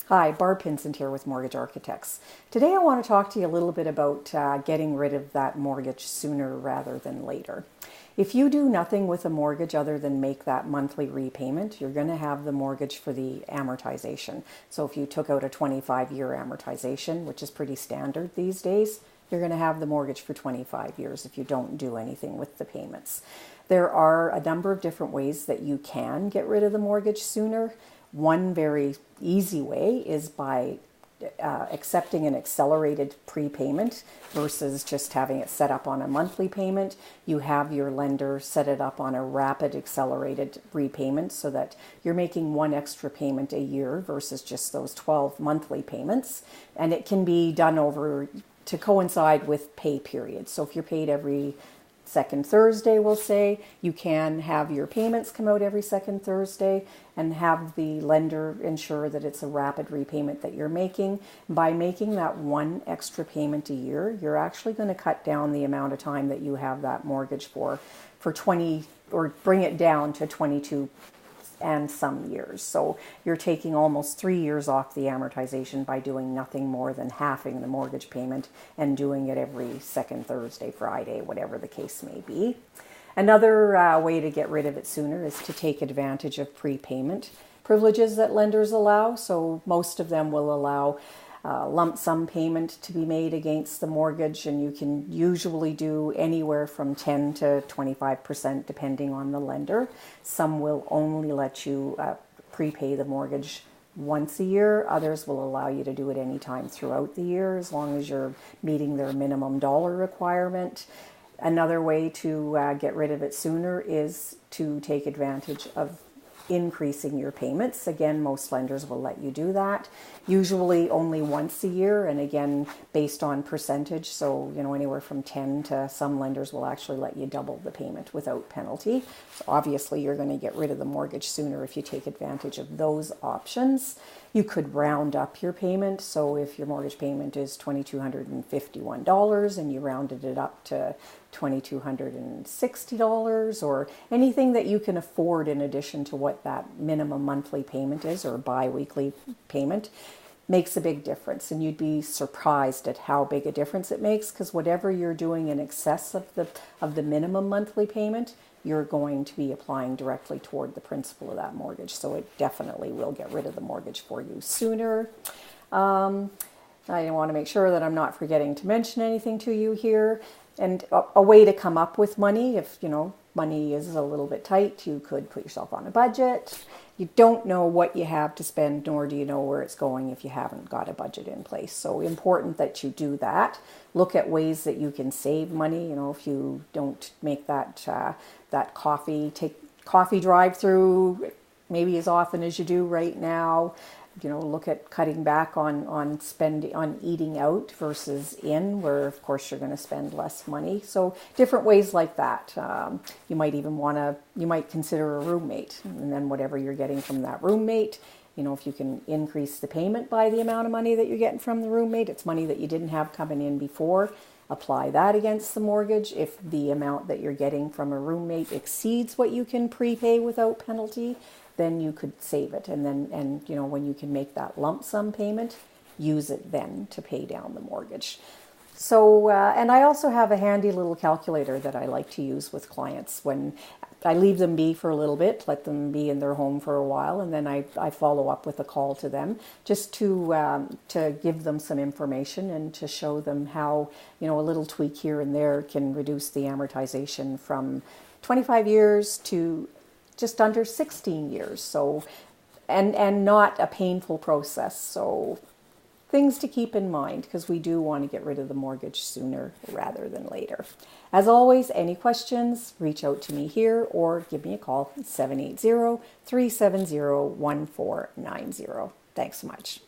Hi, Barb Pinsent here with Mortgage Architects. Today I want to talk to you a little bit about getting rid of that mortgage sooner rather than later. If you do nothing with a mortgage other than make that monthly repayment, you're going to have the mortgage for the amortization. So if you took out a 25-year amortization, which is pretty standard these days, you're going to have the mortgage for 25 years if you don't do anything with the payments. There are a number of different ways that you can get rid of the mortgage sooner. One very easy way is by accepting an accelerated prepayment versus just having it set up on a monthly payment. You have your lender set it up on a rapid accelerated repayment so that you're making one extra payment a year versus just those 12 monthly payments. And it can be done over to coincide with pay periods. So if you're paid every second Thursday, we'll say, you can have your payments come out every second Thursday and have the lender ensure that it's a rapid repayment that you're making. By making that one extra payment a year, you're actually going to cut down the amount of time that you have that mortgage for 20, or bring it down to 22 and some years. So you're taking almost 3 years off the amortization by doing nothing more than halving the mortgage payment and doing it every second Thursday, Friday, whatever the case may be. Another way to get rid of it sooner is to take advantage of prepayment privileges that lenders allow. So most of them will allow lump sum payment to be made against the mortgage, and you can usually do anywhere from 10 to 25% depending on the lender. Some will only let you prepay the mortgage once a year. Others will allow you to do it anytime throughout the year as long as you're meeting their minimum dollar requirement. Another way to get rid of it sooner is to take advantage of increasing your payments. Again, most lenders will let you do that. Usually only once a year, and again, based on percentage. So, anywhere from 10 to some lenders will actually let you double the payment without penalty. So obviously you're going to get rid of the mortgage sooner if you take advantage of those options. You could round up your payment. So if your mortgage payment is $2,251 and you rounded it up to $2,260, or anything that you can afford in addition to what that minimum monthly payment is, or bi-weekly payment, makes a big difference. And you'd be surprised at how big a difference it makes, because whatever you're doing in excess of the minimum monthly payment, you're going to be applying directly toward the principal of that mortgage. So it definitely will get rid of the mortgage for you sooner. I want to make sure that I'm not forgetting to mention anything to you here. And a way to come up with money, if money is a little bit tight, you could put yourself on a budget. You don't know what you have to spend, nor do you know where it's going if you haven't got a budget in place. So important that you do that. Look at ways that you can save money. If you don't make that coffee drive-through maybe as often as you do right now. Look at cutting back on eating out versus in, where of course you're going to spend less money. So different ways like that. You might consider a roommate, and then whatever you're getting from that roommate, if you can increase the payment by the amount of money that you're getting from the roommate, it's money that you didn't have coming in before. Apply that against the mortgage. If the amount that you're getting from a roommate exceeds what you can prepay without penalty, then you could save it. And when you can make that lump sum payment, use it then to pay down the mortgage. So, and I also have a handy little calculator that I like to use with clients when I leave them be for a little bit, let them be in their home for a while, and then I follow up with a call to them just to give them some information and to show them how, a little tweak here and there can reduce the amortization from 25 years to just under 16 years. So, and not a painful process. So things to keep in mind, because we do want to get rid of the mortgage sooner rather than later. As always, any questions, reach out to me here or give me a call, 780-370-1490. Thanks so much.